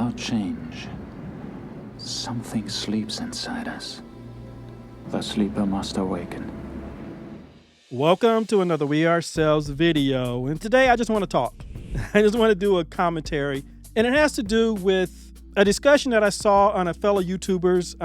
without change, something sleeps inside us. The sleeper must awaken. Welcome to another We Ourselves video. And today I just want to talk. I just want to do a commentary. And it has to do with a discussion that I saw on a fellow YouTuber's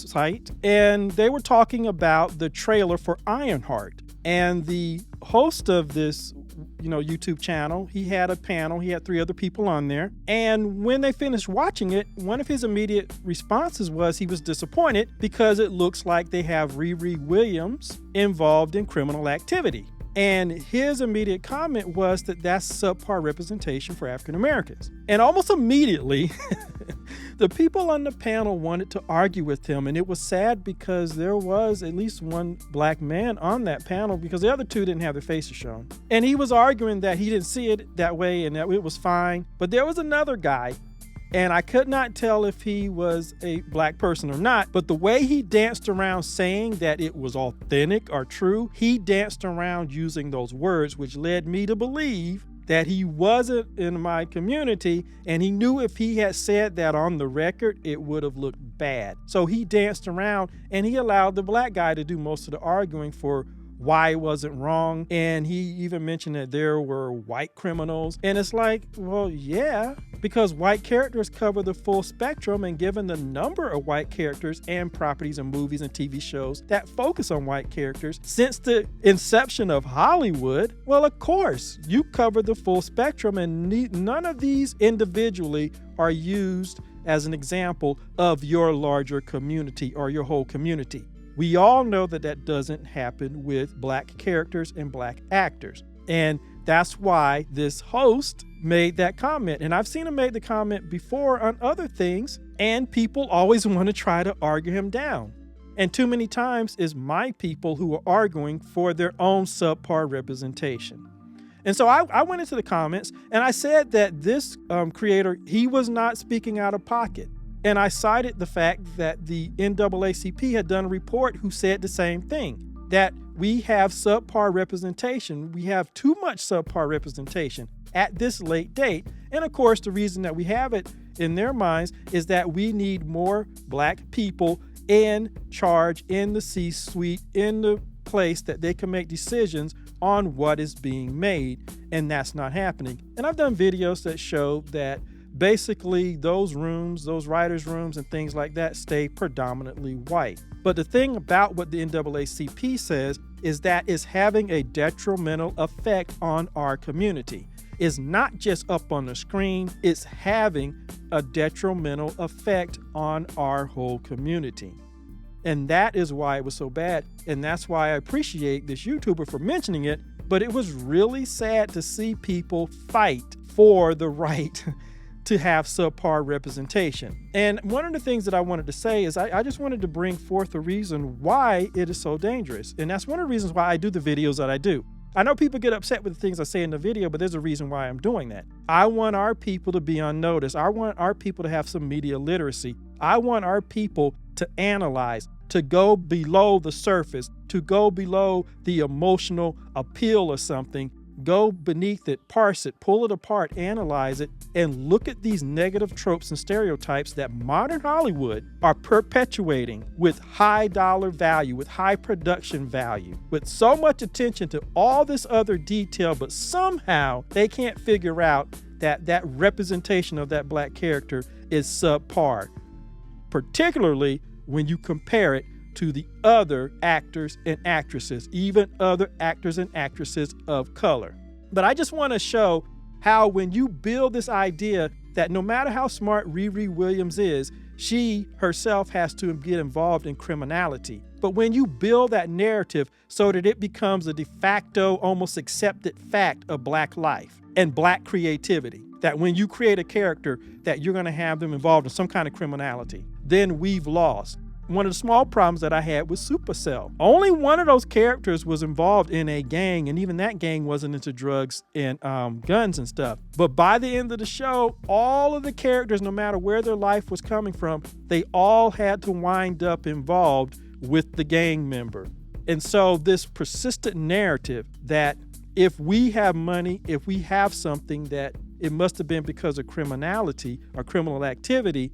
site. And they were talking about the trailer for Ironheart. And the host of this YouTube channel, he had a panel, he had 3 other people on there. And when they finished watching it, one of his immediate responses was he was disappointed because it looks like they have Riri Williams involved in criminal activity. And his immediate comment was that that's subpar representation for African Americans. And almost immediately, the people on the panel wanted to argue with him. And it was sad because there was at least one black man on that panel because the other 2 didn't have their faces shown. And he was arguing that he didn't see it that way and that it was fine. But there was another guy, and I could not tell if he was a black person or not, but the way he danced around saying that it was authentic or true, he danced around using those words, which led me to believe that he wasn't in my community, and he knew if he had said that on the record, it would have looked bad. So he danced around and he allowed the black guy to do most of the arguing for why it wasn't wrong. And he even mentioned that there were white criminals. And it's like, well, yeah, because white characters cover the full spectrum, and given the number of white characters and properties and movies and TV shows that focus on white characters since the inception of Hollywood, well, of course, you cover the full spectrum, and none of these individually are used as an example of your larger community or your whole community. We all know that that doesn't happen with black characters and black actors. And that's why this host made that comment. And I've seen him make the comment before on other things, and people always want to try to argue him down. And too many times it's my people who are arguing for their own subpar representation. And so I went into the comments and I said that this creator, he was not speaking out of pocket. And I cited the fact that the NAACP had done a report who said the same thing, that we have subpar representation. We have too much subpar representation at this late date. And of course, the reason that we have it in their minds is that we need more black people in charge, in the C-suite, in the place that they can make decisions on what is being made. And that's not happening. And I've done videos that show that basically those rooms, those writers' rooms and things like that stay predominantly white. But the thing about what the NAACP says is that it's having a detrimental effect on our community. It's not just up on the screen, it's having a detrimental effect on our whole community. And that is why it was so bad. And that's why I appreciate this YouTuber for mentioning it. But it was really sad to see people fight for the right to have subpar representation. And one of the things that I wanted to say is I just wanted to bring forth a reason why it is so dangerous. And that's one of the reasons why I do the videos that I do. I know people get upset with the things I say in the video, but there's a reason why I'm doing that. I want our people to be on notice. I want our people to have some media literacy. I want our people to analyze, to go below the surface, to go below the emotional appeal of something. Go beneath it, parse it, pull it apart, analyze it, and look at these negative tropes and stereotypes that modern Hollywood are perpetuating with high dollar value, with high production value, with so much attention to all this other detail, but somehow they can't figure out that that representation of that black character is subpar, particularly when you compare it to the other actors and actresses, even other actors and actresses of color. But I just want to show how when you build this idea that no matter how smart Riri Williams is, she herself has to get involved in criminality. But when you build that narrative so that it becomes a de facto, almost accepted fact of black life and black creativity, that when you create a character that you're going to have them involved in some kind of criminality, then we've lost. One of the small problems that I had was Supercell. Only one of those characters was involved in a gang, and even that gang wasn't into drugs and guns and stuff. But by the end of the show, all of the characters, no matter where their life was coming from, they all had to wind up involved with the gang member. And so this persistent narrative that if we have money, if we have something that it must have been because of criminality or criminal activity,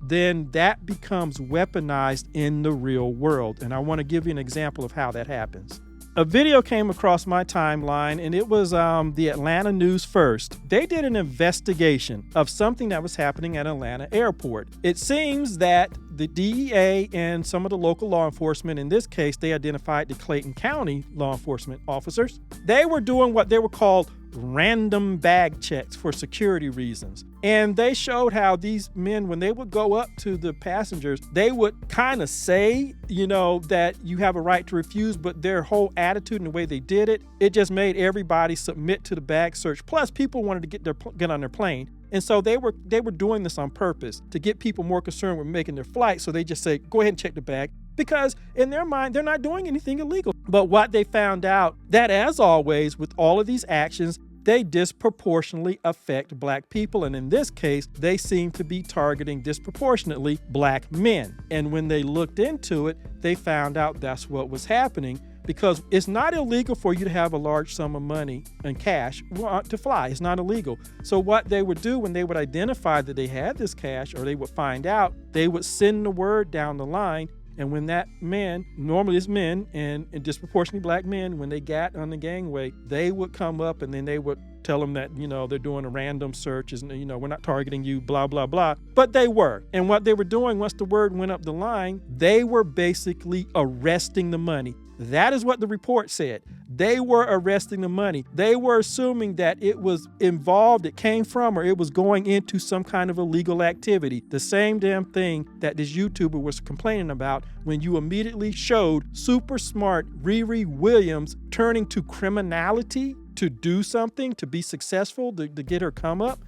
then that becomes weaponized in the real world. And I want to give you an example of how that happens. A video came across my timeline, and it was the Atlanta News First. They did an investigation of something that was happening at Atlanta Airport. It seems that the DEA and some of the local law enforcement, in this case, they identified the Clayton County law enforcement officers. They were doing what they were called random bag checks for security reasons. And they showed how these men, when they would go up to the passengers, they would kind of say, that you have a right to refuse, but their whole attitude and the way they did it, it just made everybody submit to the bag search. Plus, people wanted to get on their plane. And so they were doing this on purpose to get people more concerned with making their flight. So they just say, go ahead and check the bag, because in their mind, they're not doing anything illegal. But what they found out, that as always, with all of these actions, they disproportionately affect black people. And in this case, they seem to be targeting disproportionately black men. And when they looked into it, they found out that's what was happening, because it's not illegal for you to have a large sum of money and cash to fly. It's not illegal. So what they would do when they would identify that they had this cash, or they would find out, they would send the word down the line. And when that man, normally it's men and disproportionately black men, when they got on the gangway, they would come up and then they would tell them that, they're doing a random search, we're not targeting you, blah, blah, blah. But they were. And what they were doing, once the word went up the line, they were basically arresting the money. That is what the report said. They were arresting the money. They were assuming that it was involved, it came from, or it was going into some kind of illegal activity. The same damn thing that this YouTuber was complaining about when you immediately showed super smart Riri Williams turning to criminality to do something, to be successful, to get her come up.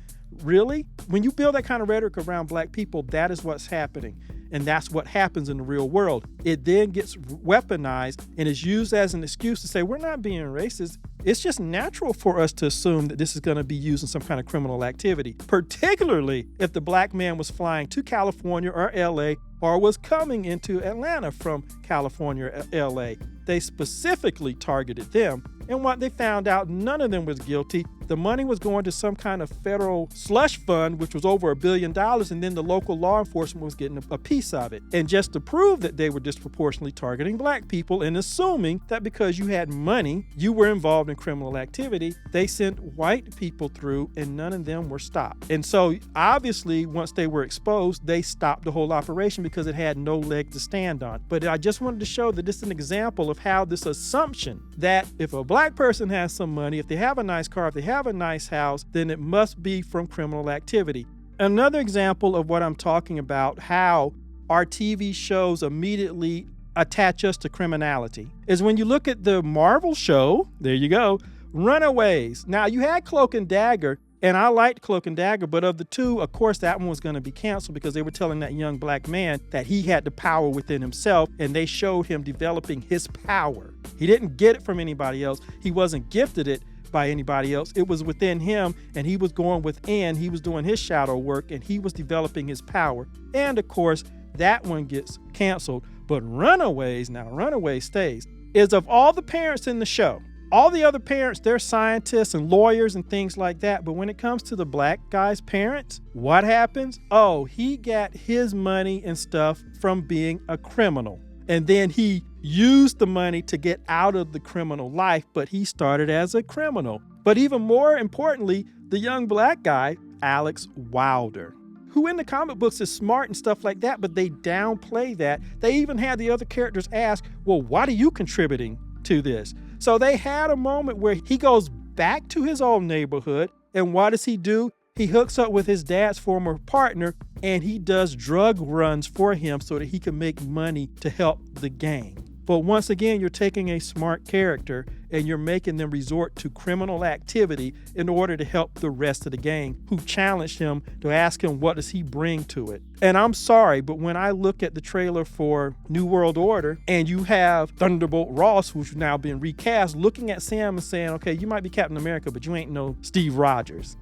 Really? When you build that kind of rhetoric around black people, that is what's happening. And that's what happens in the real world. It then gets weaponized and is used as an excuse to say, we're not being racist. It's just natural for us to assume that this is going to be used in some kind of criminal activity, particularly if the black man was flying to California or LA, or was coming into Atlanta from California or LA. They specifically targeted them. And what they found out, none of them was guilty. The money was going to some kind of federal slush fund, which was over $1 billion, and then the local law enforcement was getting a piece of it. And just to prove that they were disproportionately targeting black people and assuming that because you had money, you were involved in criminal activity, they sent white people through and none of them were stopped. And so obviously, once they were exposed, they stopped the whole operation because it had no leg to stand on. But I just wanted to show that this is an example of how this assumption that if a black person has some money, if they have a nice car, if they have a nice house, then it must be from criminal activity. Another example of what I'm talking about, how our TV shows immediately attach us to criminality, is when you look at the Marvel show, there you go, Runaways. Now, you had Cloak and Dagger, and I liked Cloak and Dagger, but of the two, of course, that one was going to be canceled because they were telling that young black man that he had the power within himself, and they showed him developing his power. He didn't get it from anybody else. He wasn't gifted it by anybody else. It was within him, and he was going within. He was doing his shadow work, and he was developing his power. And of course, that one gets canceled. But Runaways, now Runaways stays, is of all the parents in the show, all the other parents, they're scientists and lawyers and things like that. But when it comes to the black guy's parents, what happens? Oh, he got his money and stuff from being a criminal. And then he used the money to get out of the criminal life, but he started as a criminal. But even more importantly, the young black guy, Alex Wilder, who in the comic books is smart and stuff like that, but they downplay that. They even had the other characters ask, well, what are you contributing to this? So they had a moment where he goes back to his old neighborhood, and what does he do? He hooks up with his dad's former partner, and he does drug runs for him so that he can make money to help the gang. But once again, you're taking a smart character and you're making them resort to criminal activity in order to help the rest of the gang, who challenged him to ask him what does he bring to it. And I'm sorry, but when I look at the trailer for New World Order and you have Thunderbolt Ross, who's now been recast, looking at Sam and saying, okay, you might be Captain America, but you ain't no Steve Rogers.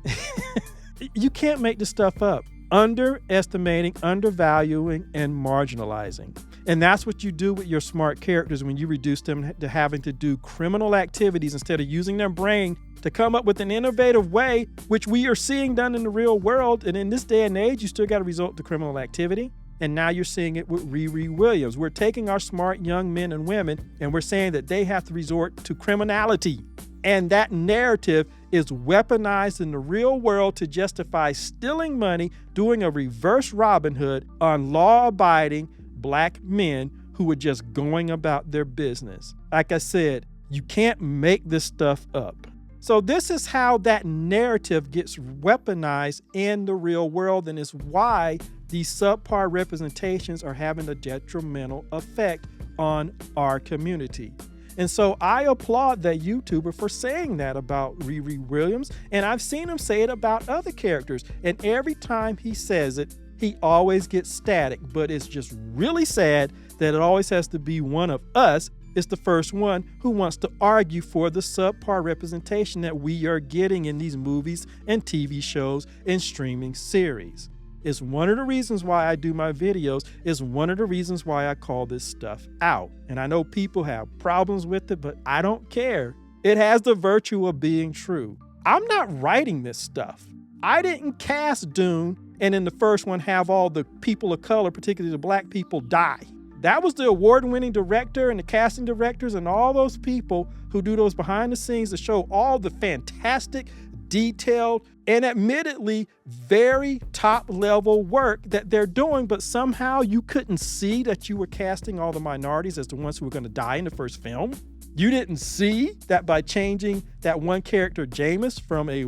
You can't make this stuff up. Underestimating, undervaluing, and marginalizing. And that's what you do with your smart characters when you reduce them to having to do criminal activities instead of using their brain to come up with an innovative way, which we are seeing done in the real world. And in this day and age, you still got to resort to criminal activity. And now you're seeing it with Riri Williams. We're taking our smart young men and women and we're saying that they have to resort to criminality. And that narrative is weaponized in the real world to justify stealing money, doing a reverse Robin Hood on law-abiding black men who were just going about their business. Like I said, you can't make this stuff up. So this is how that narrative gets weaponized in the real world, and it's why these subpar representations are having a detrimental effect on our community. And so I applaud that YouTuber for saying that about Riri Williams, and I've seen him say it about other characters, and every time he says it, he always gets static, but it's just really sad that it always has to be one of us is the first one who wants to argue for the subpar representation that we are getting in these movies and TV shows and streaming series. It's one of the reasons why I do my videos. It's one of the reasons why I call this stuff out. And I know people have problems with it, but I don't care. It has the virtue of being true. I'm not writing this stuff. I didn't cast Dune and in the first one have all the people of color, particularly the black people, die. That was the award-winning director and the casting directors and all those people who do those behind the scenes to show all the fantastic, detailed, and admittedly very top-level work that they're doing, but somehow you couldn't see that you were casting all the minorities as the ones who were going to die in the first film. You didn't see that by changing that one character, Jameis, from a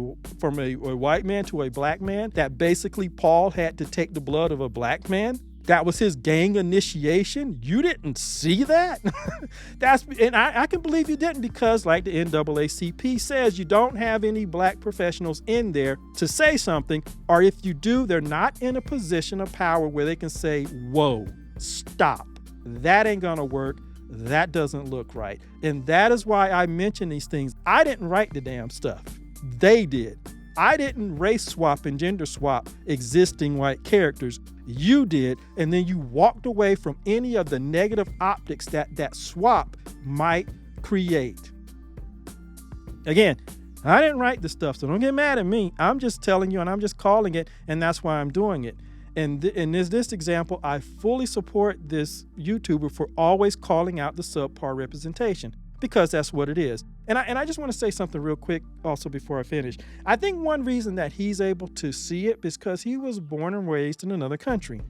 white man to a black man, that basically Paul had to take the blood of a black man. That was his gang initiation. You didn't see that? And I can believe you didn't, because like the NAACP says, you don't have any black professionals in there to say something, or if you do, they're not in a position of power where they can say, whoa, stop. That ain't gonna work. That doesn't look right. And that is why I mention these things. I didn't write the damn stuff. They did. I didn't race swap and gender swap existing white characters. You did, and then you walked away from any of the negative optics that swap might create. Again, I didn't write the stuff, so don't get mad at me. I'm just telling you, and I'm just calling it, and that's why I'm doing it. And in this example, I fully support this YouTuber for always calling out the subpar representation, because that's what it is. And I just want to say something real quick also before I finish. I think one reason that he's able to see it is because he was born and raised in another country.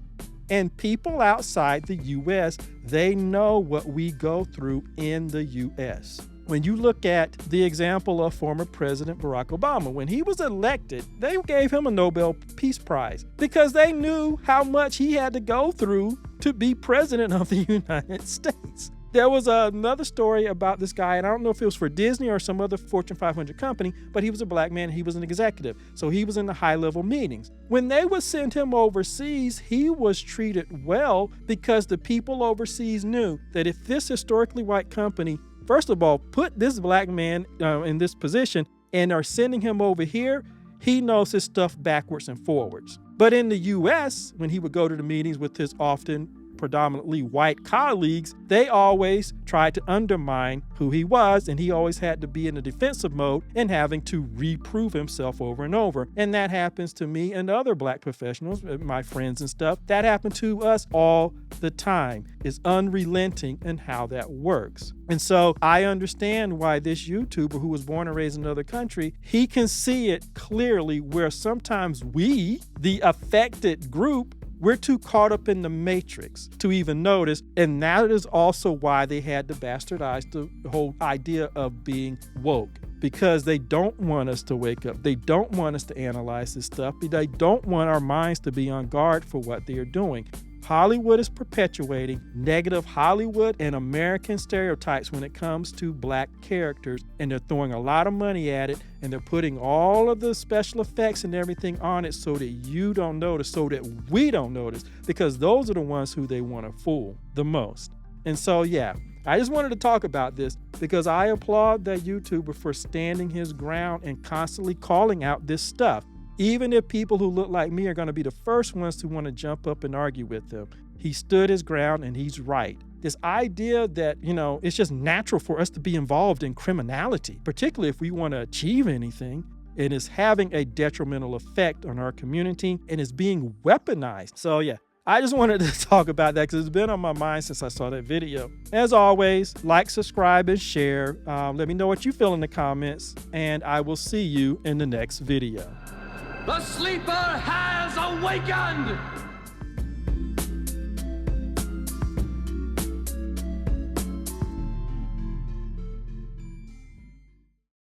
And people outside the U.S., they know what we go through in the U.S. When you look at the example of former President Barack Obama, when he was elected, they gave him a Nobel Peace Prize because they knew how much he had to go through to be president of the United States. There was another story about this guy, and I don't know if it was for Disney or some other Fortune 500 company, but he was a black man and he was an executive. So he was in the high-level meetings. When they would send him overseas, he was treated well because the people overseas knew that if this historically white company, first of all, put this black man in this position and are sending him over here, he knows his stuff backwards and forwards. But in the U.S., when he would go to the meetings with his often predominantly white colleagues, they always tried to undermine who he was, and he always had to be in a defensive mode and having to reprove himself over and over. And that happens to me and other black professionals, my friends and stuff. That happened to us all the time. It's unrelenting in how that works. And so I understand why this YouTuber who was born and raised in another country, he can see it clearly where sometimes we, the affected group, we're too caught up in the matrix to even notice, and that is also why they had to bastardize the whole idea of being woke, because they don't want us to wake up. They don't want us to analyze this stuff. They don't want our minds to be on guard for what they are doing. Hollywood is perpetuating negative Hollywood and American stereotypes when it comes to black characters, and they're throwing a lot of money at it, and they're putting all of the special effects and everything on it so that you don't notice, so that we don't notice, because those are the ones who they want to fool the most. And so, yeah, I just wanted to talk about this because I applaud that YouTuber for standing his ground and constantly calling out this stuff. Even if people who look like me are going to be the first ones to want to jump up and argue with him, he stood his ground and he's right. this idea that, it's just natural for us to be involved in criminality, particularly if we want to achieve anything. It is having a detrimental effect on our community and is being weaponized. So yeah, I just wanted to talk about that because it's been on my mind since I saw that video. As always, like, subscribe, and share. Let me know what you feel in the comments, and I will see you in the next video. The sleeper has awakened!